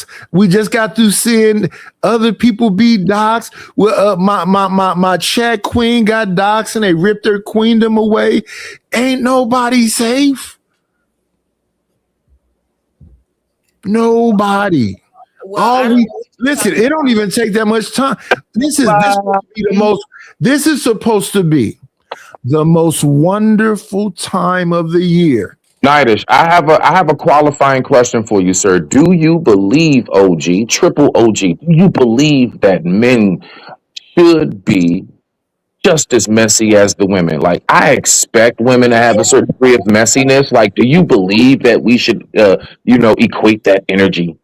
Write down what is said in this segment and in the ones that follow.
docs. We just got through seeing other people be docs. Well, my chat queen got docs and they ripped her queendom away. Ain't nobody safe. Nobody. Well, listen, it don't even take that much time. This is supposed to be the most wonderful time of the year. Nidish, I have a qualifying question for you, sir. Do you believe, OG, triple OG, do you believe that men should be just as messy as the women? Like, I expect women to have a certain degree of messiness. Like, do you believe that we should, equate that energy?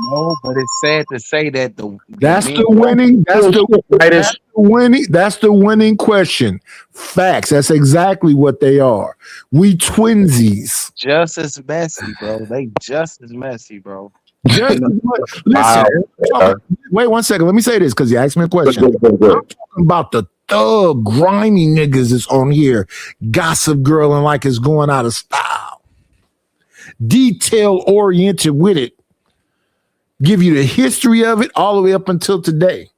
No, but it's sad to say that That's the winning question. Facts. That's exactly what they are. We twinsies. Just as messy, bro. They just as messy, bro. Listen, wait 1 second. Let me say this because you asked me a question. I'm talking about the thug, grimy niggas that's on here, gossip girl and like it's going out of style. Detail oriented with it. Give you the history of it all the way up until today.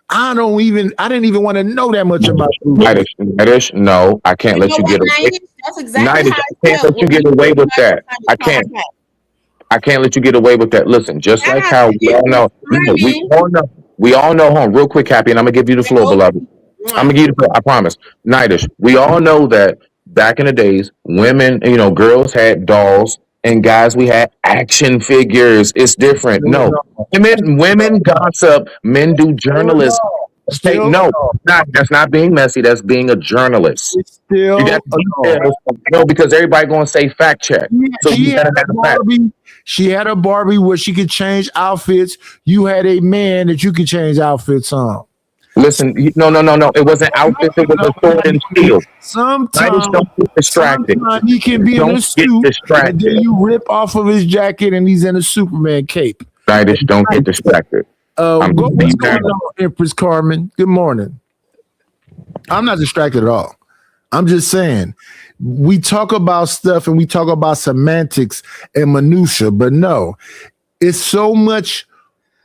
I didn't even want to know that much about Nidish, no, I can't let you get away. That's exactly Nidish, I can't let you get away with that. I can't let you get away with that. Listen, just like how we all know, hold on, real quick, Happy, and I'm gonna give you the floor, beloved. I'm gonna give you I promise. Nidish, we all know that back in the days, women, girls had dolls. And guys, we had action figures. It's different. No. Women gossip. Men do journalism. That's not being messy. That's being a journalist. It's still no, because everybody gonna say fact check. So she had a Barbie where she could change outfits. You had a man that you could change outfits on. Listen, no. It wasn't outfits. It was a sword and shield. Sometimes don't get distracted. He can be in a suit, and then you rip off of his jacket, and he's in a Superman cape. Nidish, don't get distracted. What's going on, Empress Carmen? Good morning. I'm not distracted at all. I'm just saying, we talk about stuff and we talk about semantics and minutia, but no, it's so much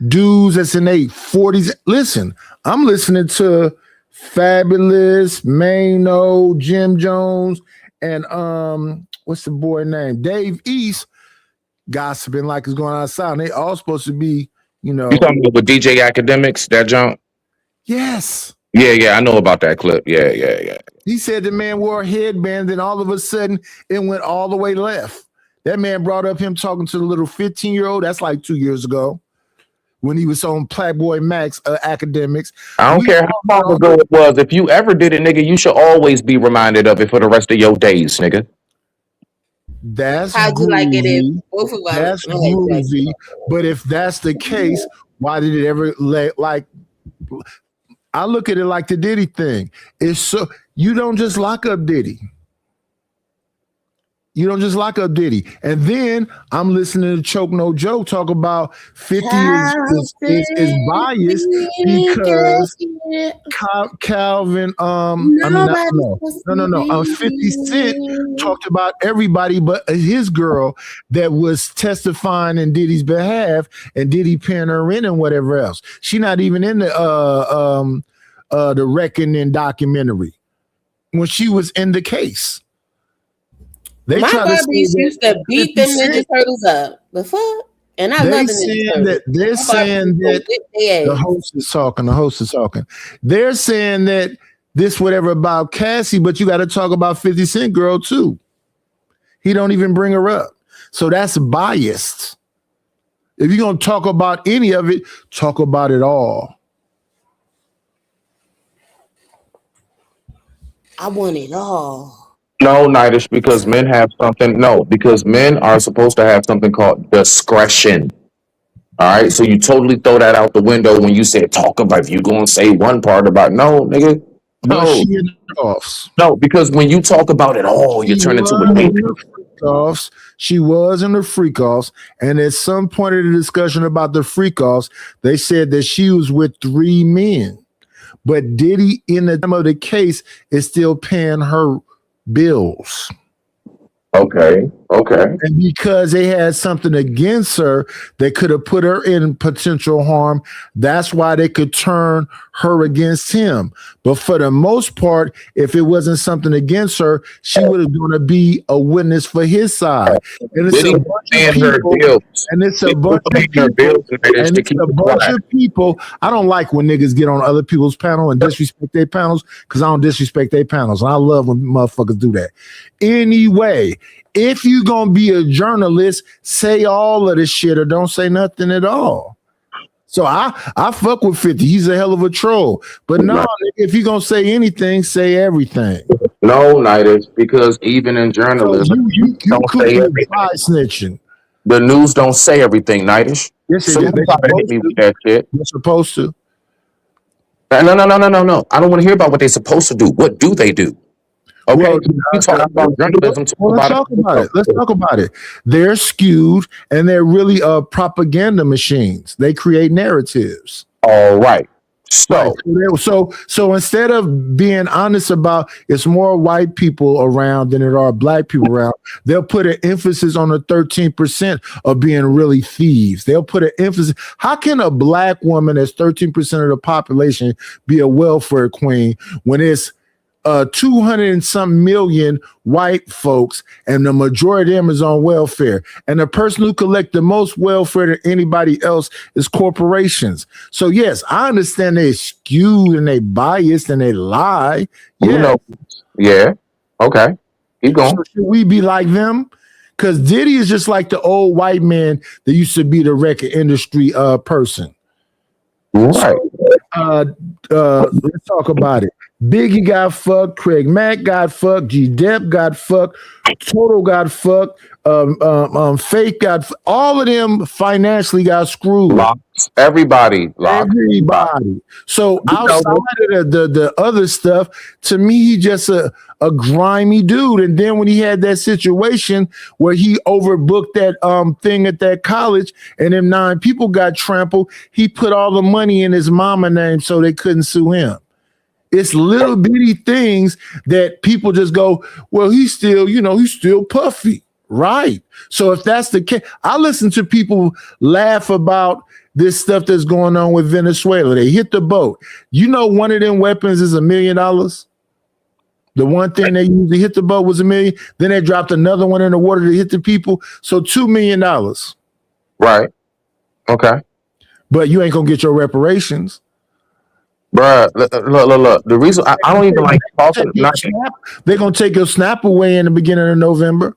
dudes that's in their 40s. Listen, I'm listening to Fabulous, Mano, Jim Jones, and what's the boy name? Dave East gossiping like it's going outside. And they all supposed to be, You talking about with DJ Academics, that junk? Yes. Yeah, I know about that clip. Yeah. He said the man wore a headband, then all of a sudden it went all the way left. That man brought up him talking to the little 15-year-old. That's like 2 years ago, when he was on Playboy Max Academics. I don't care how long ago it was. If you ever did it, nigga, you should always be reminded of it for the rest of your days, nigga. That's how'd you like it if both of us? That's groovy. But if that's the case, why did it ever like? I look at it like the Diddy thing. It's so you don't just lock up Diddy. You don't just lock up Diddy. And then I'm listening to Choke No Joke talk about 50 is biased because Calvin, no. 50 Cent talked about everybody but his girl that was testifying in Diddy's behalf and Diddy paying her in and whatever else. She not even in the Reckoning documentary when she was in the case. My Barbies used to beat them Ninja Turtles up. The fuck? And I love the They're saying that the host is talking. They're saying that this whatever about Cassie, but you got to talk about 50 Cent girl too. He don't even bring her up. So that's biased. If you're going to talk about any of it, talk about it all. I want it all. No, Nidish, because men have something. No, because men are supposed to have something called discretion. All right, so you totally throw that out the window when you say talk about. If you gonna say one part about nigga, no, because when you talk about it all, you turn into a freak. She was in the freak offs, and at some point in the discussion about the freak offs, they said that she was with 3 men, but Diddy in the time of the case is still paying her bills. Okay. Okay. And because they had something against her that could have put her in potential harm, that's why they could turn her against him. But for the most part, if it wasn't something against her, she would have going to be a witness for his side. And it's a bunch of people. And it's a bunch of people. And it's a bunch of people. I don't like when niggas get on other people's panel and disrespect their panels, because I don't disrespect their panels. And I love when motherfuckers do that. Anyway, if you gonna be a journalist, say all of this shit or don't say nothing at all. So I fuck with 50. He's a hell of a troll. But no, if you gonna say anything, say everything. No, Nidus, because even in journalism, so you don't say everything. Snitching. The news don't say everything, Nidus. Yes, so you gotta hit me with that shit. You're supposed to. No. I don't want to hear about what they're supposed to do. What do they do? Okay, well, we talk about journalism. Let's talk about it. Let's talk about it. They're skewed and they're really propaganda machines. They create narratives. All right. So instead of being honest about it's more white people around than there are black people around, they'll put an emphasis on the 13% of being really thieves. They'll put an emphasis. How can a black woman that's 13% of the population be a welfare queen when it's 200 and some million white folks and the majority of them is on welfare, and the person who collect the most welfare than anybody else is corporations? So yes, I understand they skewed and they biased and they lie. Yeah. Okay. Keep going. So should we be like them? Because Diddy is just like the old white man that used to be the record industry person. Right. So, let's talk about it. Biggie got fucked. Craig Mack got fucked. G Dep got fucked. Total got fucked. Fake got all of them financially got screwed. Everybody. So outside of the other stuff, to me, he just a grimy dude. And then when he had that situation where he overbooked that thing at that college and them 9 people got trampled, he put all the money in his mama name so they couldn't sue him. It's little bitty things that people just go, well, he's still puffy. Right. So if that's the case, I listen to people laugh about this stuff that's going on with Venezuela. They hit the boat. One of them weapons is $1 million. The one thing they used to hit the boat was $1 million. Then they dropped another one in the water to hit the people. So $2 million. Right. Okay. But you ain't going to get your reparations. Bruh, look. The reason I don't even like talking. They're going to take your snap away in the beginning of November.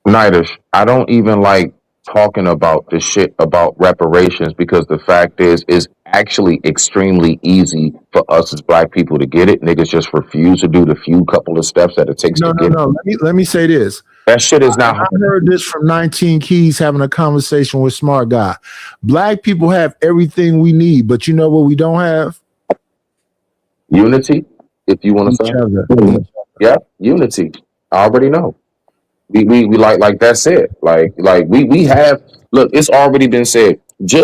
Nidus, I don't even like talking about the shit about reparations, because the fact is actually extremely easy for us as black people to get it. Niggas just refuse to do the few couple of steps that it takes to get it. Let me say this. That shit is not. I heard this from 19 Keys having a conversation with Smart Guy. Black people have everything we need, but you know what we don't have? Unity, if you want to say. Yeah, unity. I already know. We like that's it. Like we have. Look, it's already been said. If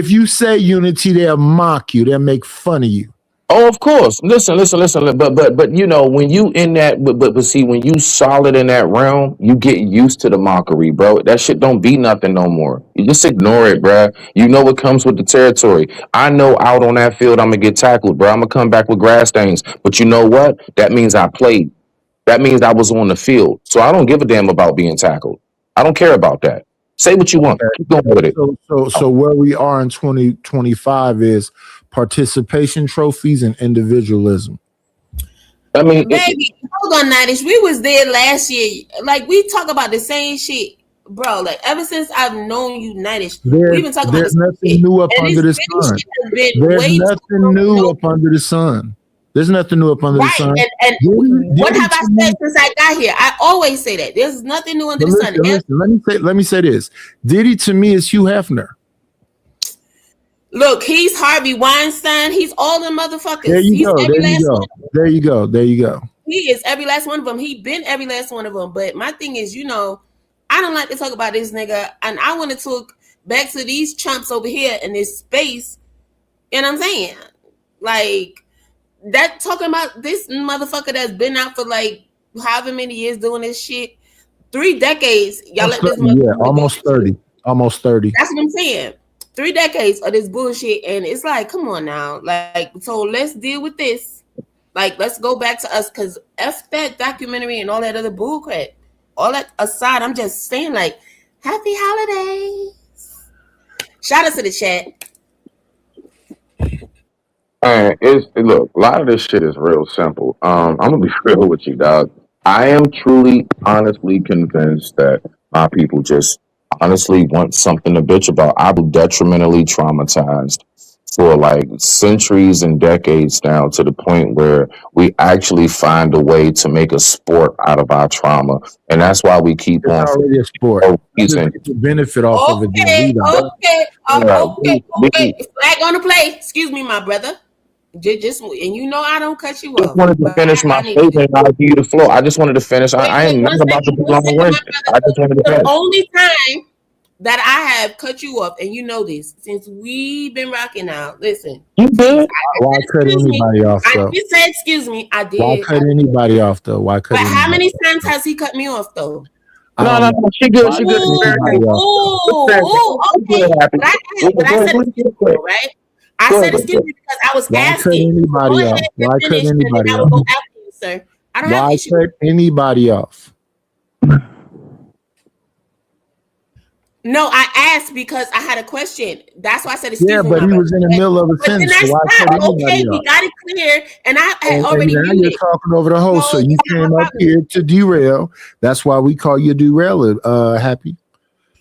you say unity, they'll mock you. They'll make fun of you. Oh, of course. Listen. But when you in that, but see, when you solid in that realm, you get used to the mockery, bro. That shit don't be nothing no more. You just ignore it, bro. You know what comes with the territory. I know out on that field, I'm gonna get tackled, bro. I'm gonna come back with grass stains. But you know what? That means I played. That means I was on the field. So I don't give a damn about being tackled. I don't care about that. Say what you want. Keep going with it. So where we are in 2025 is participation trophies and individualism. I mean, baby, hold on, Nidus. We was there last year. Like, we talk about the same shit, bro. Like, ever since I've known you, Nidus, we've been talking about this. There's nothing new up under the sun. There's nothing new up under the sun. There's nothing new up under the sun. And what have I said since I got here? I always say that. There's nothing new under the sun. Listen, let me say this. Diddy to me is Hugh Hefner. Look, he's Harvey Weinstein. He's all them motherfuckers. There you go. He is every last one of them. He been every last one of them. But my thing is, I don't like to talk about this nigga. And I want to talk back to these chumps over here in this space. You know what I'm saying? Like, that talking about this motherfucker that's been out for like however many years doing this shit. 3 decades, y'all let this motherfucker. Yeah, almost 30. Almost 30. That's what I'm saying. 3 decades of this bullshit, and it's like, come on now, like, so let's deal with this. Like, let's go back to us, because F that documentary and all that other bullcrap. All that aside, I'm just saying, like, happy holidays. Shout out to the chat. Look, a lot of this shit is real simple. I'm gonna be real with you, dog. I am truly, honestly convinced that my people just honestly want something to bitch about. I was detrimentally traumatized for like centuries and decades now, to the point where we actually find a way to make a sport out of our trauma, and that's why we keep It's on already a sport. reason. People benefit off of it. Okay. Yeah, Flag on the play. Excuse me, my brother. Just and you know I don't cut you just off. wanted to but finish my I need statement and I'll give you the floor. I just wanted to finish. I am not about to one belong second, with my it. brother. I just wanted to The finish. only time that I have cut you off, and you know this, since we've been rocking out. Listen, You please, did? Why cut excuse me. anybody off I though? did say excuse me. I did. Why cut anybody off though? Why cut But how anybody many off? times has he cut me off though? I No, don't no, know. no. She good. Why She cut good. She's very anybody good. off? Okay. But I said excuse me, right? I said excuse me because I was Why cut asking. anybody Go ahead off? and Why cut finish, and then anybody I will off? go after you, sir. I don't have Why an issue. cut anybody off? No, I asked because I had a question. That's why I said excuse Yeah, me. but my he brother. was in the middle of a But then sentence. I So why cut stopped. anybody Okay, we off? got it clear, and I had And already now muted you're it. talking over the host. So So you it's not came my up problem. here to derail. That's why we call you a derailer. Happy?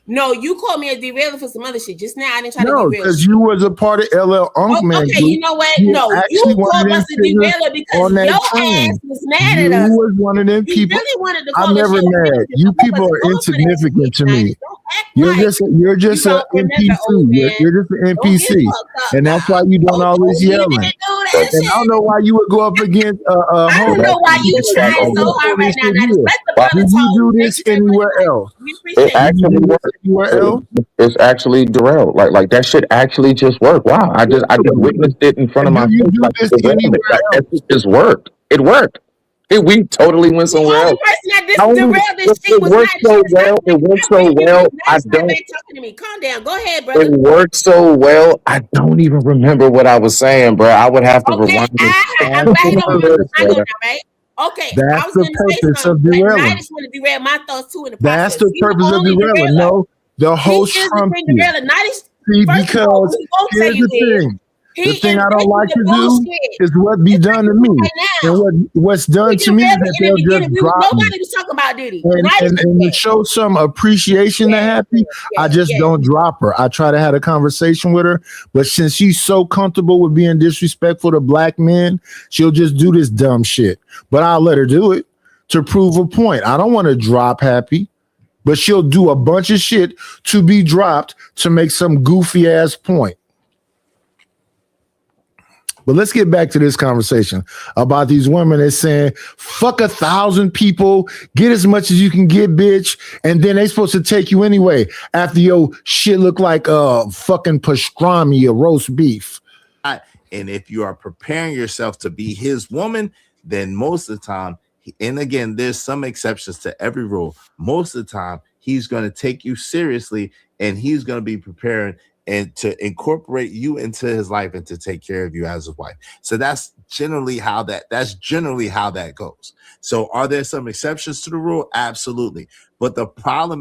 No, you called me a derailer for some other shit just now. I didn't try to No, derail because you. you was a part of LL Unkman Okay, group. you know what? You No, actually you one of called them us a figures derailer because on that your train. ass was mad at You us. was one of them You people. really wanted to I'm call us never your mad. figure. You people Don't are go for that insignificant to shit, me. guys. Don't act You're like just you an don't remember, old NPC. man. You're just an Don't get NPC, fucked up and that's why now. you don't always You yelling. didn't do that And I don't know why you would go up against I don't homie. know why you It's trying so You hard do right this now. shit Now, just here. let the Why? brother Do you talk. do Thank this you very much. anywhere else? We It appreciate it. Do you actually do this worked. anywhere else? It's actually derailed. Like that shit actually just worked. Wow. I just witnessed it in front of And my do you face. do Like this derailment. anywhere Like that else? shit just worked. It worked. We totally went The somewhere only else. person that No, derailed this shit it was worked not so you. well. It worked so well. I Nice, not don't. back talking to me. Calm down. Go ahead, It brother. worked so well. I don't even remember what I was saying, bro. I would have to Okay, rewind it. I'm That's back the on purpose. my go now, right? Okay, I That's was the going to say purpose of something, but now I derailing. just want to derail my thoughts too in the That's process. the He's the purpose of only derailing. derailer. No, the He host is the trumped thing you. derailer. Not his, See, first of all, because we won't say here's you the is. thing. He The thing is I don't like making to the do bullshit. is what be It's done to like me. right And now. what's done We to me is derailed that in the they'll beginning. just drop me. Nobody was talking about Diddy. And, Nice and, was and to there. show some appreciation to Happy, I just don't drop her. I try to have a conversation with her, but since she's so comfortable with being disrespectful to black men, she'll just do this dumb shit. But I'll let her do it to prove a point. I don't want to drop Happy, but she'll do a bunch of shit to be dropped to make some goofy ass point. But let's get back to this conversation about these women that's saying, fuck 1,000 people, get as much as you can get, bitch. And then they supposed to take you anyway after your shit look like fucking pastrami or roast beef. And if you are preparing yourself to be his woman, then most of the time, and again, there's some exceptions to every rule. Most of the time, he's going to take you seriously and he's going to be preparing and to incorporate you into his life and to take care of you as a wife. So that's generally how that goes. So are there some exceptions to the rule? Absolutely. But the problem